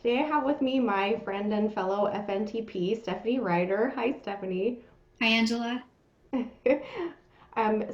Today I have with me my friend and fellow FNTP, Stephanie Reiter. Hi, Stephanie. Hi, Angela.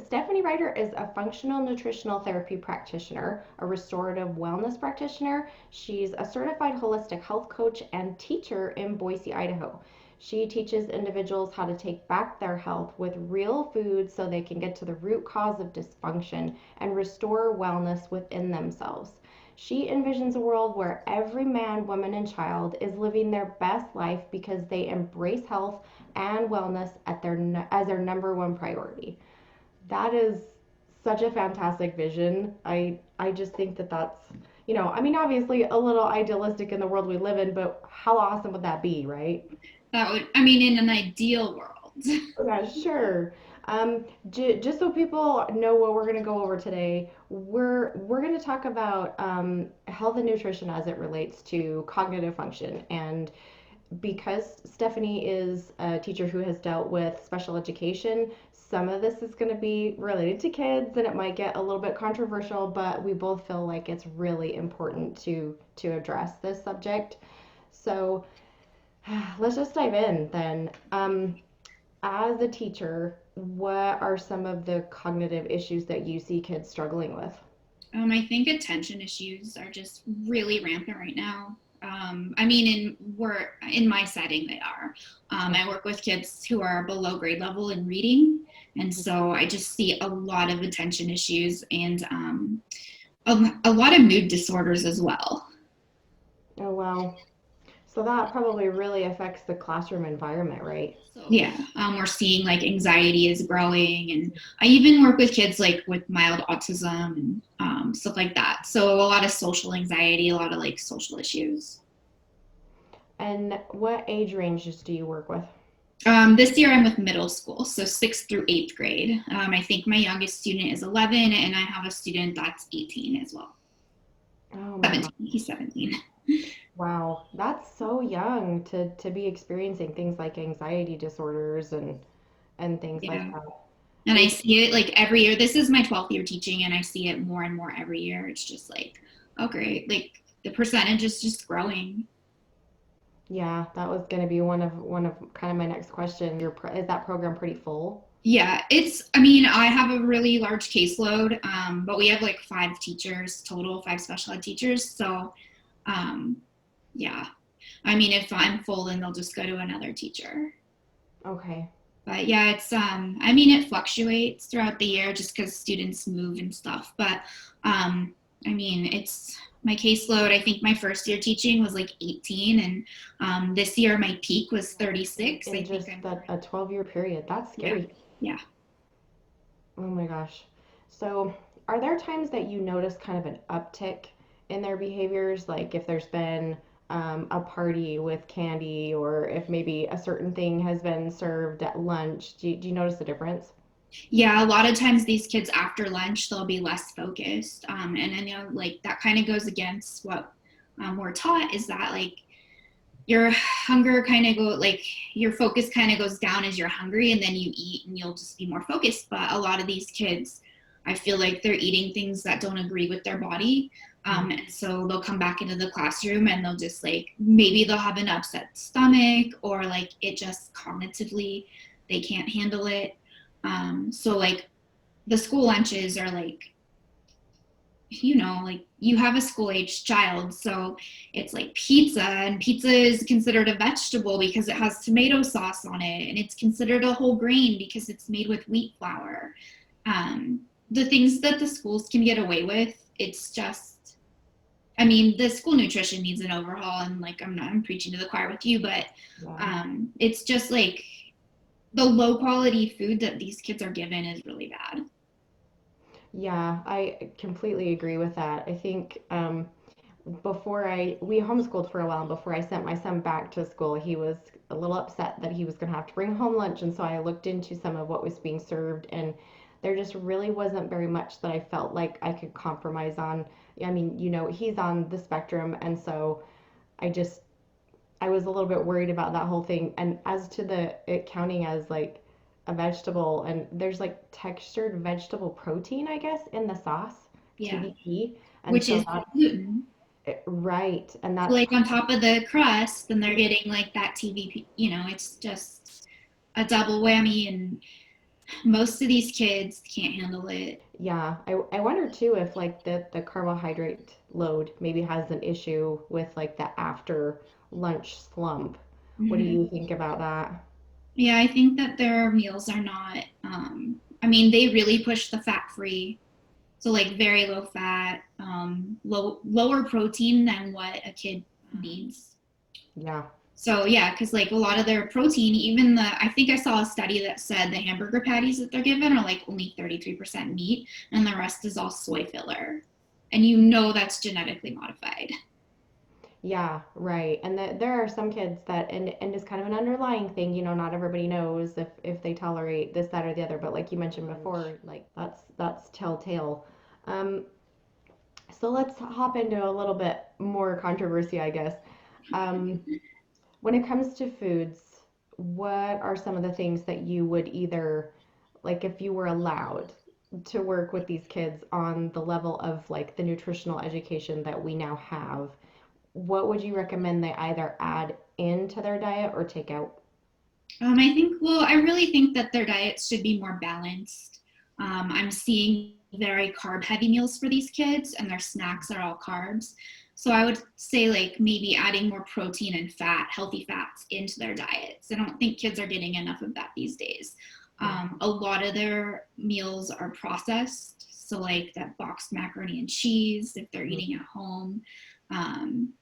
Stephanie Reiter is a functional nutritional therapy practitioner, a restorative wellness practitioner. She's a certified holistic health coach and teacher in Boise, Idaho. She teaches individuals how to take back their health with real food so they can get to the root cause of dysfunction and restore wellness within themselves. She envisions a world where every man, woman, and child is living their best life because they embrace health and wellness as their number one priority. That is such a fantastic vision. I just think that obviously a little idealistic in the world we live in, but how awesome would that be, right? In an ideal world. Yeah, sure. Just so people know what we're going to go over today, we're going to talk about health and nutrition as it relates to cognitive function. And because Stephanie is a teacher who has dealt with special education, some of this is going to be related to kids, and it might get a little bit controversial. But we both feel like it's really important to address this subject. So let's just dive in then. As a teacher, what are some of the cognitive issues that you see kids struggling with? I think attention issues are just really rampant right now. In my setting, they are. I work with kids who are below grade level in reading, and so I just see a lot of attention issues and a lot of mood disorders as well. Oh, wow. So that probably really affects the classroom environment, right? So yeah, we're seeing like anxiety is growing, and I even work with kids like with mild autism and stuff like that. So a lot of social anxiety, a lot of like social issues. And what age ranges do you work with? This year I'm with middle school, so sixth through eighth grade. I think my youngest student is 11, and I have a student that's 18 as well. Oh my God. 17. He's 17. Wow. That's so young to be experiencing things like anxiety disorders and things like Yeah. that. And I Is see it like every year. This is my 12th year teaching, and I see it more and more every year. It's just like, oh, great. Like the percentage is just growing. Yeah, that was going to be one of kind of my next question. Is that program pretty full? Yeah, I have a really large caseload, but we have like five teachers total, five special ed teachers. So, um, yeah, if I'm full, then they'll just go to another teacher. Okay. But yeah, it fluctuates throughout the year just because students move and stuff. But, it's my caseload. I think my first year teaching was like 18, and this year my peak was 36. I In think just I'm, that a 12-year period. That's yeah, scary. yeah. Oh my gosh. So, are there times that you notice kind of an uptick in their behaviors, like if there's been a party with candy, or if maybe a certain thing has been served at lunch? Do you notice the difference? Yeah, a lot of times these kids after lunch they'll be less focused, and I know like that kind of goes against what we're taught is that like your hunger kind of go like your focus kind of goes down as you're hungry, and then you eat and you'll just be more focused. But a lot of these kids, I feel like they're eating things that don't agree with their body, and so they'll come back into the classroom and they'll just like maybe they'll have an upset stomach, or like it just cognitively they can't handle it. So like the school lunches are like, like you have a school age child, so it's like pizza, and pizza is considered a vegetable because it has tomato sauce on it, and it's considered a whole grain because it's made with wheat flour. The things that the schools can get away with, it's just, the school nutrition needs an overhaul, and like I'm preaching to the choir with you, but Yeah. it's just like the low quality food that these kids are given is really bad. Yeah, I completely agree with that. I think we homeschooled for a while, and before I sent my son back to school, he was a little upset that he was going to have to bring home lunch. And so I looked into some of what was being served, and there just really wasn't very much that I felt like I could compromise on. I mean, he's on the spectrum, and so I just, I was a little bit worried about that whole thing. And as to it counting as like a vegetable, and there's like textured vegetable protein, I guess, in the sauce, Yeah, TVP. And which so is gluten. Right. And So that's, like on top of the crust, then they're getting like that TVP, it's just a double whammy, and most of these kids can't handle it. yeah. I wonder too if like the carbohydrate load maybe has an issue with like the after lunch slump. What do Hmm. you think about that? Yeah, I think that their meals are not, they really push the fat free. So like very low fat, lower protein than what a kid needs. Yeah. So yeah, because like a lot of their protein, even I think I saw a study that said the hamburger patties that they're given are like only 33% meat, and the rest is all soy filler. And that's genetically modified. Yeah, right. And that there are some kids that, and it's kind of an underlying thing, not everybody knows if they tolerate this, that, or the other. But like you mentioned before, like that's telltale. Um, so let's hop into a little bit more controversy, I guess. Um, when it comes to foods, what are some of the things that you would either, like if you were allowed to work with these kids on the level of like the nutritional education that we now have, what would you recommend they either add into their diet or take out? I really think that their diets should be more balanced. I'm seeing very carb heavy meals for these kids, and their snacks are all carbs. So I would say, like, maybe adding more protein and fat, healthy fats into their diets. I don't think kids are getting enough of that these days. Yeah. A lot of their meals are processed. So, like that boxed macaroni and cheese, if they're eating at home. Um,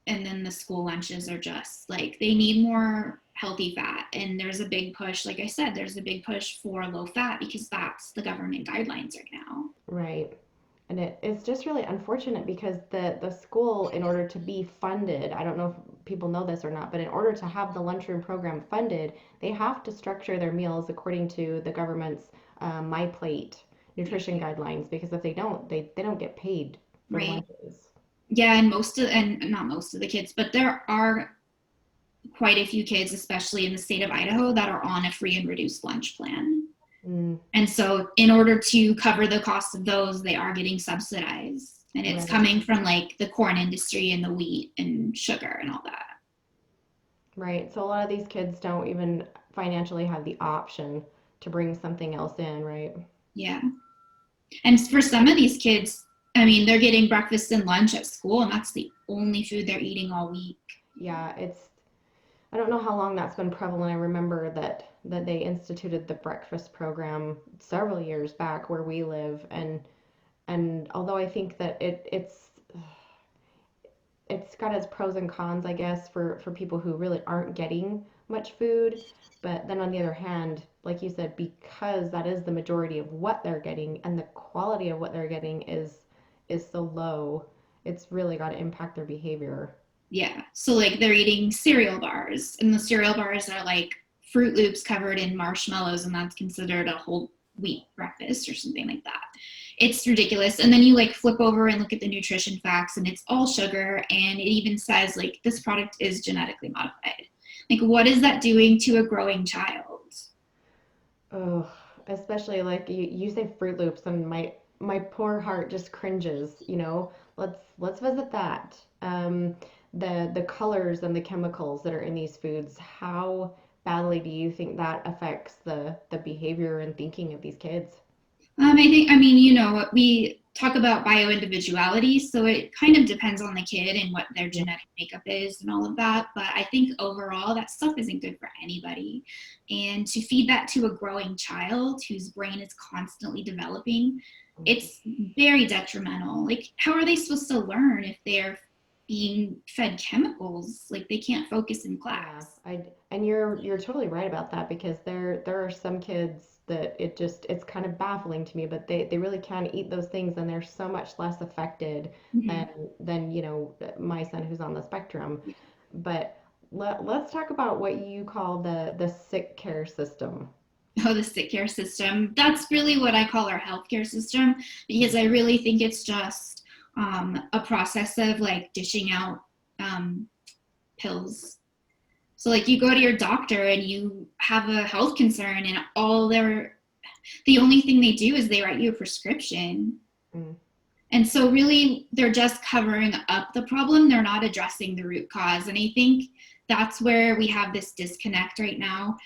and then the school lunches are just like they need more healthy fat, and there's a big push, like I said, there's a big push for low fat because that's the government guidelines right now. Right. And it's just really unfortunate because the school, in order to be funded, I don't know if people know this or not, but in order to have the lunchroom program funded, they have to structure their meals according to the government's My Plate nutrition guidelines, because if they don't, they don't get paid for the Right. lunches. Yeah, and not most of the kids, but there are quite a few kids, especially in the state of Idaho, that are on a free and reduced lunch plan. Mm, And so in order to cover the cost of those, they are getting subsidized, and it's right. coming from like the corn industry and the wheat and sugar and all that. Right. So a lot of these kids don't even financially have the option to bring something else in, right? Yeah. And for some of these kids, they're getting breakfast and lunch at school, and that's the only food they're eating all week. Yeah, I don't know how long that's been prevalent. I remember that they instituted the breakfast program several years back where we live, and although I think that it's got its pros and cons, I guess, for people who really aren't getting much food. But then on the other hand, like you said, because that is the majority of what they're getting and the quality of what they're getting is so low, it's really got to impact their behavior. Yeah. So like they're eating cereal bars, and the cereal bars are like Froot Loops covered in marshmallows, and that's considered a whole wheat breakfast or something like that. It's ridiculous. And then you like flip over and look at the nutrition facts, and it's all sugar, and it even says like this product is genetically modified. Like, what is that doing to a growing child? Oh, especially like you say Fruit Loops and my poor heart just cringes, Let's visit that. The colors and the chemicals that are in these foods, how badly do you think that affects the behavior and thinking of these kids? We talk about bioindividuality, so it kind of depends on the kid and what their Yeah. genetic makeup is and all of that. But I think overall, that stuff isn't good for anybody. And to feed that to a growing child whose brain is constantly developing, it's very detrimental. Like, how are they supposed to learn if they're being fed chemicals? Like, they can't focus in Yeah, class. and you're totally right about that because there are some kids that it's kind of baffling to me, but they really can eat those things and they're so much less affected than Mm-hmm. my son who's on the spectrum. But let's talk about what you call the sick care system. Oh, the sick care system. That's really what I call our healthcare system, because I really think it's just a process of like dishing out um, pills. So like you go to your doctor and you have a health concern, and the only thing they do is they write you a prescription. Mm. And so really they're just covering up the problem. They're not addressing the root cause. And I think that's where we have this disconnect right now.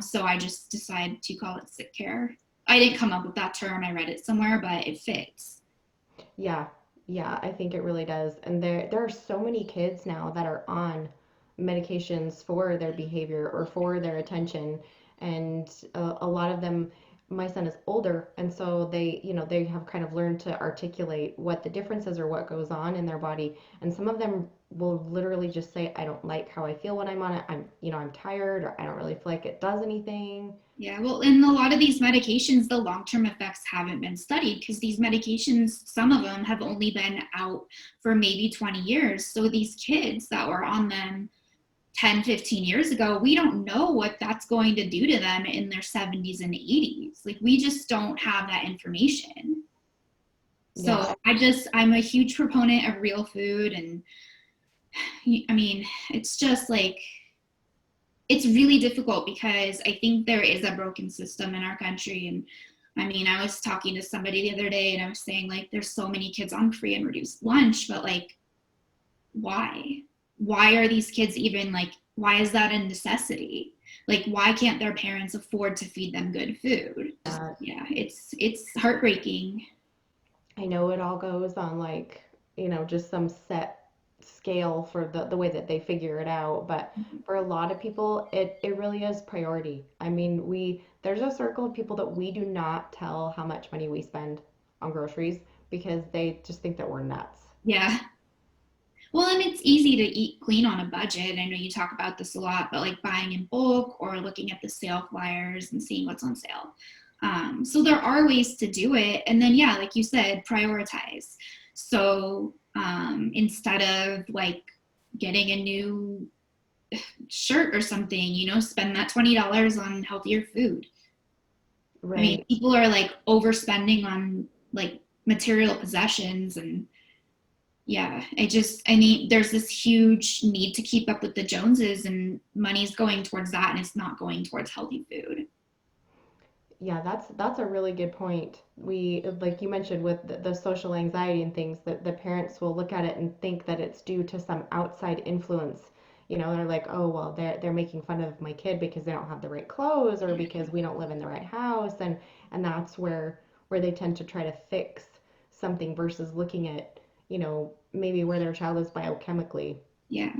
So I just decided to call it sick care. I didn't come up with that term. I read it somewhere, but it fits. Yeah, yeah, I think it really does. And there are so many kids now that are on medications for their behavior or for their attention, and a lot of them, my son is older, and so they have kind of learned to articulate what the difference is or what goes on in their body. And some of them will literally just say, I don't like how I feel when I'm on it. I'm tired, or I don't really feel like it does anything. Yeah, well, in a lot of these medications, the long-term effects haven't been studied because these medications, some of them have only been out for maybe 20 years. So these kids that were on them 10, 15 years ago, we don't know what that's going to do to them in their 70s and 80s. Like, we just don't have that information. Yeah, So I'm a huge proponent of real food. And I mean, it's just like, it's really difficult because I think there is a broken system in our country. And I mean, I was talking to somebody the other day and I was saying, like, there's so many kids on free and reduced lunch, but like, why? Why are these kids even like, why is that a necessity? Like, why can't their parents afford to feed them good food? Just, yeah, it's heartbreaking. I know it all goes on like, just some set scale for the way that they figure it out, but for a lot of people it really is priority. I mean, there's a circle of people that we do not tell how much money we spend on groceries because they just think that we're nuts. Yeah. Well, and it's easy to eat clean on a budget. I know you talk about this a lot, but like buying in bulk or looking at the sale flyers and seeing what's on sale. So there are ways to do it. And then, yeah, like you said, prioritize. So instead of like getting a new shirt or something, spend that $20 on healthier food. I mean, Right. people are like overspending on like material possessions. And yeah, I mean, there's this huge need to keep up with the Joneses, and money's going towards that, and it's not going towards healthy food. Yeah, that's a really good point. We, like you mentioned with the social anxiety and things, that the parents will look at it and think that it's due to some outside influence. They're like, oh well, they're making fun of my kid because they don't have the right clothes or because we don't live in the right house, and that's where they tend to try to fix something versus looking at, maybe where their child is biochemically. Yeah.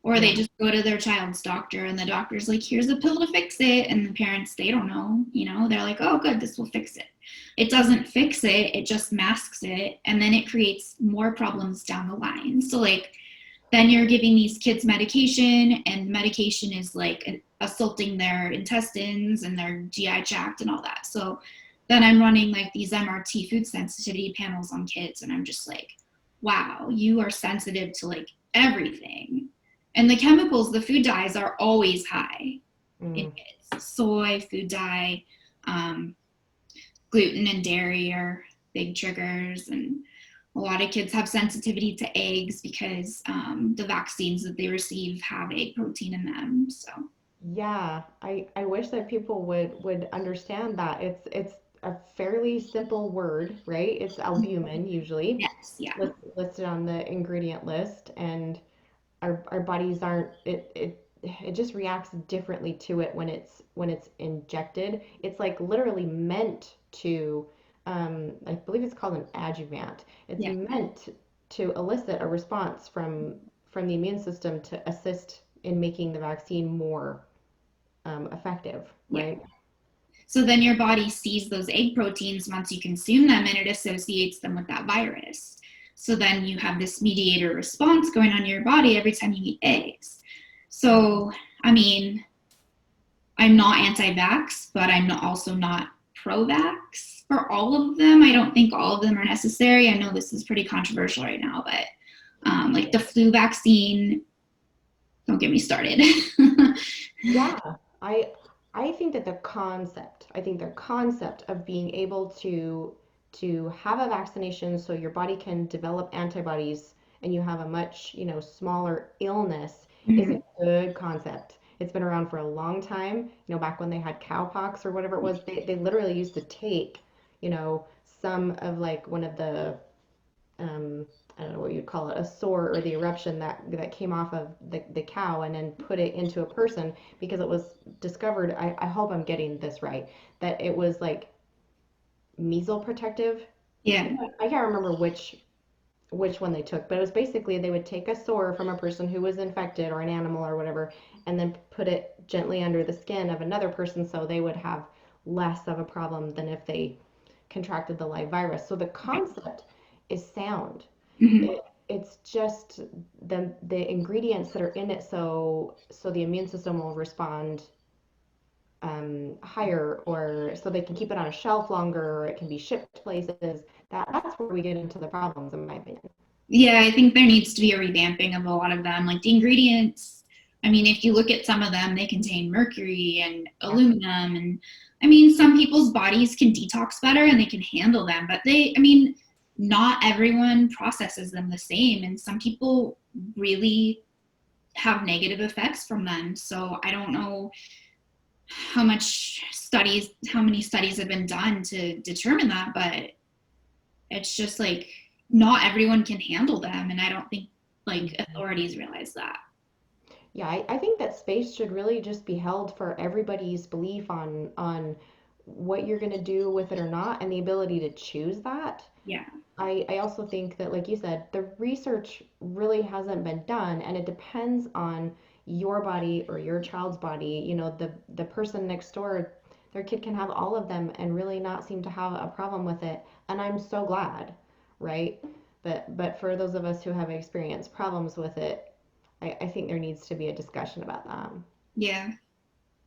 Or they Yeah. just go to their child's doctor and the doctor's like, here's a pill to fix it. And the parents, they don't know, they're like, oh, good, this will fix it. It doesn't fix it, it just masks it. And then it creates more problems down the line. So, like, then you're giving these kids medication, and medication is like assaulting their intestines and their GI tract and all that. So then I'm running like these MRT food sensitivity panels on kids, and I'm just like, wow, you are sensitive to like everything. And the chemicals, the food dyes are always high in Mm. kids. Soy, food dye, um, gluten and dairy are big triggers. And a lot of kids have sensitivity to eggs because the vaccines that they receive have egg protein in them. So Yeah, I wish that people would understand that. It's a fairly simple word, right? It's albumin usually yes, yeah, listed on the ingredient list, and our bodies aren't it just reacts differently to it when it's injected. It's like literally meant to I believe it's called an adjuvant. It's yeah, meant to elicit a response from the immune system to assist in making the vaccine more effective, yeah. right? So then your body sees those egg proteins once you consume them, and it associates them with that virus. So then you have this mediator response going on in your body every time you eat eggs. So, I mean, I'm not anti-vax, but I'm also not pro-vax for all of them. I don't think all of them are necessary. I know this is pretty controversial right now, but like the flu vaccine, don't get me started. Yeah, I I think that the concept of being able to have a vaccination so your body can develop antibodies and you have a much, smaller illness is a Mhm. good concept. It's been around for a long time. Back when they had cowpox or whatever it was, they literally used to take, you know, some of like one of the I don't know what you'd call it, a sore or the eruption that came off of the cow and then put it into a person because it was discovered, I hope I'm getting this right, that it was like measles protective. Yeah. I can't remember which one they took, but it was basically they would take a sore from a person who was infected or an animal or whatever, and then put it gently under the skin of another person so they would have less of a problem than if they contracted the live virus. So the concept is sound. Mm-hmm. It's just the ingredients that are in it, so the immune system will respond higher, or so they can keep it on a shelf longer, or it can be shipped places. That's where we get into the problems, in my opinion. Yeah, I think there needs to be a revamping of a lot of them. Like the ingredients, I mean, if you look at some of them, they contain mercury and Yeah. aluminum. And I mean, some people's bodies can detox better and they can handle them, but I mean, not everyone processes them the same. And some people really have negative effects from them. So I don't know how many studies have been done to determine that, but it's just like not everyone can handle them, and I don't think like authorities realize that. Yeah, I think that space should really just be held for everybody's belief on what you're going to do with it or not, and the ability to choose that. Yeah. I also think that, like you said, the research really hasn't been done, and it depends on your body or your child's body. You know, the person next door, their kid can have all of them and really not seem to have a problem with it, and I'm so glad, right? But for those of us who have experienced problems with it, I think there needs to be a discussion about that. Yeah,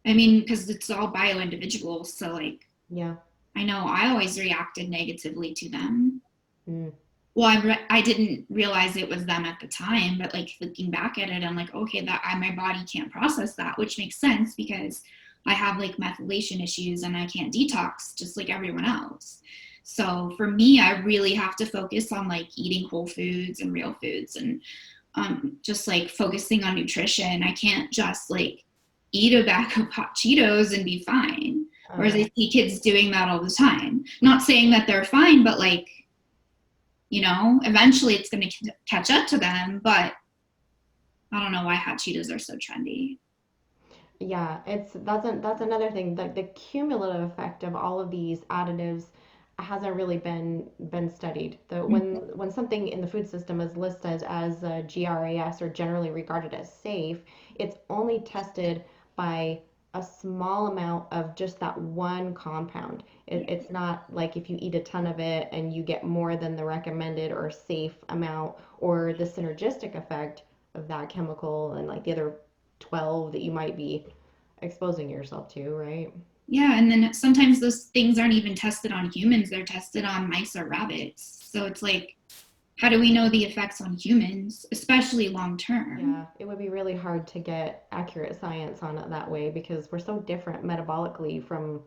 I mean, because it's all bio individual, so like Yeah. I know I always reacted negatively to them. Mm. Well, I didn't realize it was them at the time, but like looking back at it, I'm like, okay, my body can't process that, which makes sense because I have like methylation issues and I can't detox just like everyone else. So for me, I really have to focus on like eating whole foods and real foods, and just like focusing on nutrition. I can't just like eat a bag of hot Cheetos and be fine. Whereas I see kids doing that all the time. Not saying that they're fine, but like, you know, eventually it's going to catch up to them. But I don't know why hot Cheetos are so trendy. Yeah, that's another thing. The cumulative effect of all of these additives hasn't really been studied. When something in the food system is listed as a GRAS, or generally regarded as safe, it's only tested by a small amount of just that one compound. It's not like if you eat a ton of it and you get more than the recommended or safe amount, or the synergistic effect of that chemical and like the other 12 that you might be exposing yourself to, right? Yeah, and then sometimes those things aren't even tested on humans, they're tested on mice or rabbits. So it's like, how do we know the effects on humans, especially long term? Yeah, it would be really hard to get accurate science on it that way because we're so different metabolically from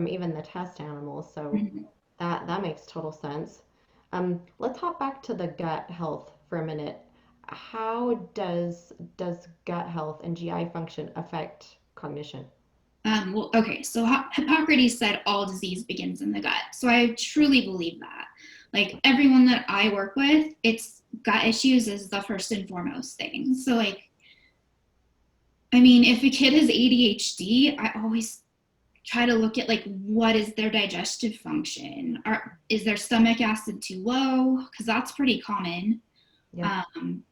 even the test animals. So Mhm. that makes total sense. Let's hop back to the gut health for a minute. How does gut health and GI function affect cognition? Well, okay, so Hippocrates said all disease begins in the gut. So I truly believe that. Like everyone that I work with, it's gut issues is the first and foremost thing. So like, I mean, if a kid has ADHD, I always try to look at like what is their digestive function? Is their stomach acid too low? Because that's pretty common. Yeah. Um,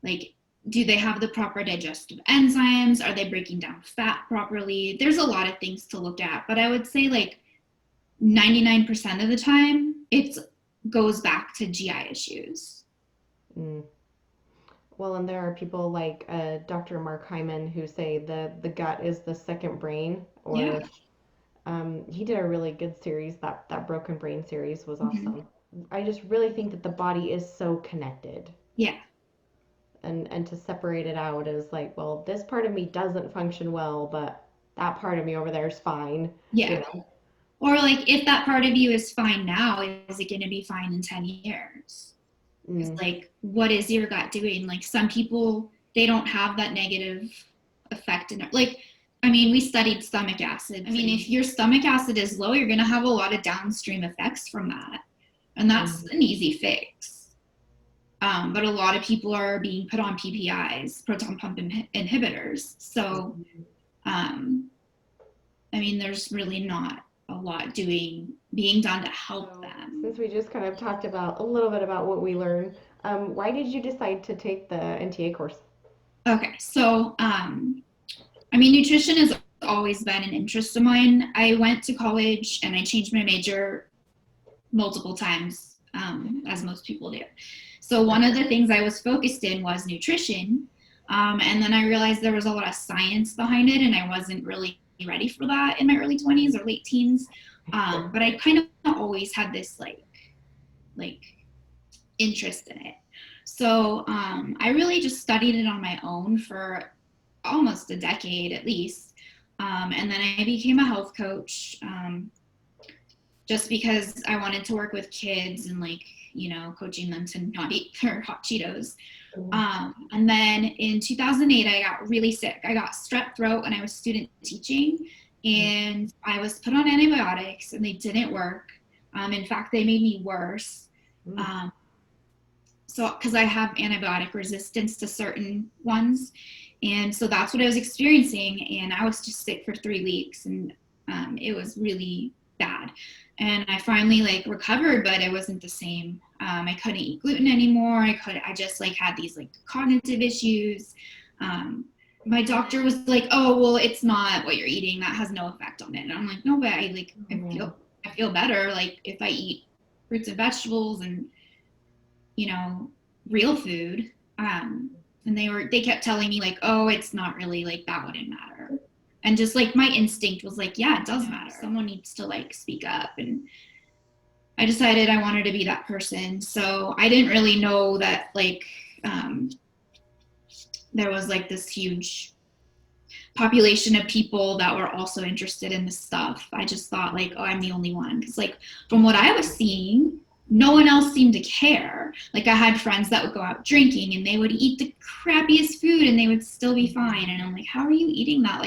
like, do they have the proper digestive enzymes? Are they breaking down fat properly? There's a lot of things to look at, but I would say like 99% of the time it goes back to GI issues. Mm. Well, and there are people like Dr. Mark Hyman who say the gut is the second brain, Yeah. or he did a really good series. That Broken Brain series was Mm-hmm. awesome. I just really think that the body is so connected, Yeah. and to separate it out is like, well, this part of me doesn't function well, but that part of me over there is fine, you Yeah. know. Or like if that part of you is fine now, is it going to be fine in 10 years? Because Mm, like what is your gut doing? Like some people, they don't have that negative effect in it. Like I mean, we studied stomach acid. I mean, if your stomach acid is low, you're going to have a lot of downstream effects from that. And that's an easy fix. But a lot of people are being put on PPIs, proton pump inhibitors. So, I mean, there's really not a lot being done to help them. Since we just kind of talked about a little bit about what we learned, why did you decide to take the NTA course? Okay, so I mean, nutrition has always been an interest of mine. I went to college and I changed my major multiple times, as most people do. So one of the things I was focused in was nutrition. And then I realized there was a lot of science behind it, and I wasn't really ready for that in my early 20s or late teens. But I kind of always had this like interest in it. So I really just studied it on my own for almost a decade at least. And then I became a health coach, just because I wanted to work with kids and coaching them to not eat their hot Cheetos. And then in 2008, I got really sick. I got strep throat when I was student teaching, and I was put on antibiotics and they didn't work. In fact, they made me worse. So, because I have antibiotic resistance to certain ones. And so that's what I was experiencing. And I was just sick for 3 weeks, and it was really bad. And I finally recovered, but it wasn't the same. I couldn't eat gluten anymore. I just had these cognitive issues. My doctor was like, oh, well, it's not what you're eating. That has no effect on it. And I'm like, no, but I feel better. If I eat fruits and vegetables and, real food. And they kept telling me oh, it's not really that wouldn't matter. And just my instinct was yeah, it does matter. Someone needs to speak up. And I decided I wanted to be that person. So I didn't really know that there was this huge population of people that were also interested in this stuff. I just thought oh, I'm the only one. Because from what I was seeing, no one else seemed to care. I had friends that would go out drinking and they would eat the crappiest food and they would still be fine. And I'm like, how are you eating that?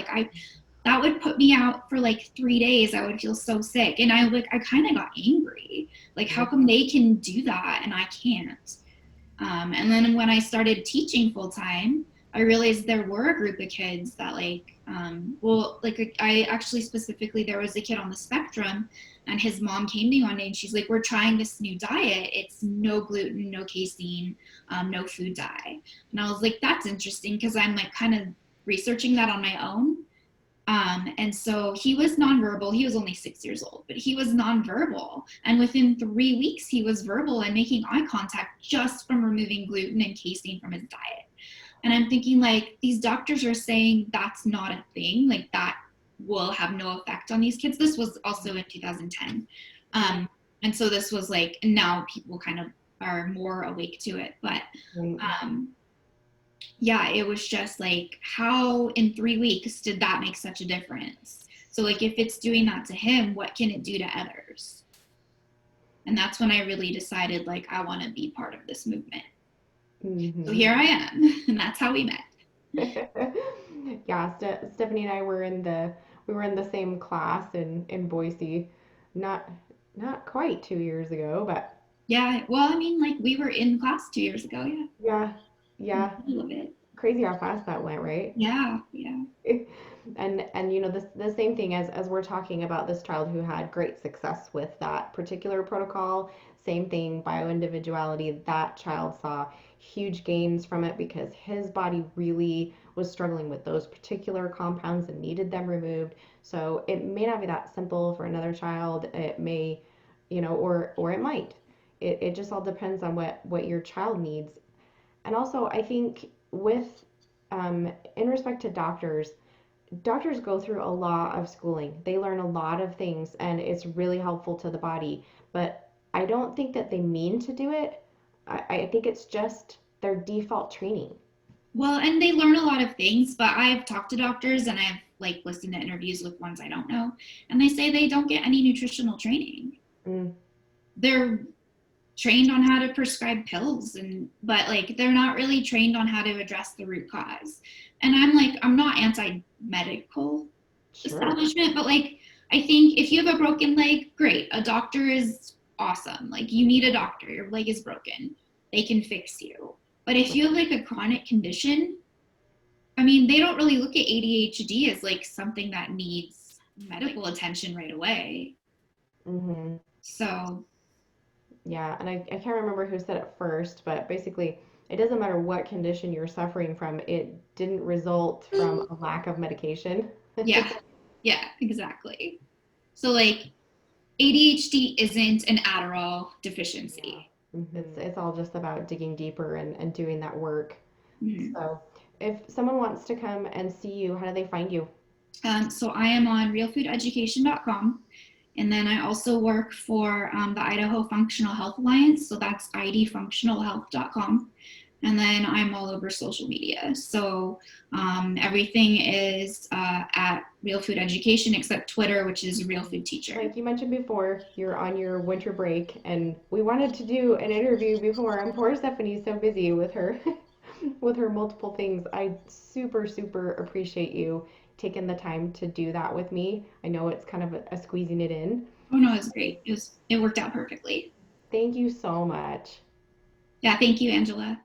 That would put me out for 3 days. I would feel so sick. And I kind of got angry. How come they can do that and I can't? And then when I started teaching full time, I realized there were a group of kids that I actually specifically, there was a kid on the spectrum, and his mom came to me one day and she's like, we're trying this new diet. It's no gluten, no casein, no food dye. And I was like, that's interesting, because I'm kind of researching that on my own. And so he was nonverbal. He was only 6 years old, but he was nonverbal. And within 3 weeks, he was verbal and making eye contact just from removing gluten and casein from his diet. And I'm thinking these doctors are saying that's not a thing, that will have no effect on these kids. This was also in 2010. And so this was now people kind of are more awake to it. But yeah, it was just how in 3 weeks did that make such a difference? So if it's doing that to him, what can it do to others? And that's when I really decided I want to be part of this movement. Mm-hmm. So here I am, and that's how we met. Yeah, Stephanie and I were in the same class in Boise, not quite 2 years ago, but yeah. Well, I mean, we were in class 2 years ago. Yeah. Yeah. A little bit. Crazy how fast that went, right? Yeah. And the same thing as we're talking about this child who had great success with that particular protocol. Same thing, bioindividuality. That child saw huge gains from it because his body really was struggling with those particular compounds and needed them removed. So it may not be that simple for another child. It may, or it might. It just all depends on what your child needs. And also, I think in respect to doctors go through a lot of schooling. They learn a lot of things, and it's really helpful to the body. But I don't think that they mean to do it. I think it's just their default training. Well, and they learn a lot of things, but I've talked to doctors and I've listened to interviews with ones I don't know, and they say they don't get any nutritional training. They're trained on how to prescribe pills, but like they're not really trained on how to address the root cause. And I'm like, I'm not anti-medical establishment, but like I think if you have a broken leg, great. A doctor is awesome. Like you need a doctor. Your leg is broken. They can fix you. But if you have like a chronic condition, I mean, they don't really look at ADHD as like something that needs medical attention right away. Mm-hmm. So yeah, and I can't remember who said it first, but basically it doesn't matter what condition you're suffering from, it didn't result from a lack of medication. yeah, exactly. So like ADHD isn't an Adderall deficiency. Yeah. It's all just about digging deeper and doing that work. Mm-hmm. So if someone wants to come and see you, how do they find you? So I am on realfoodeducation.com. And then I also work for the Idaho Functional Health Alliance. So that's idfunctionalhealth.com. And then I'm all over social media. So everything is at Real Food Education except Twitter, which is Real Food Teacher. Like you mentioned before, you're on your winter break, and we wanted to do an interview before. And poor Stephanie's so busy with her with her multiple things. I super, super appreciate you taking the time to do that with me. I know it's kind of a squeezing it in. Oh no, it's great. It worked out perfectly. Thank you so much. Yeah, thank you, Angela.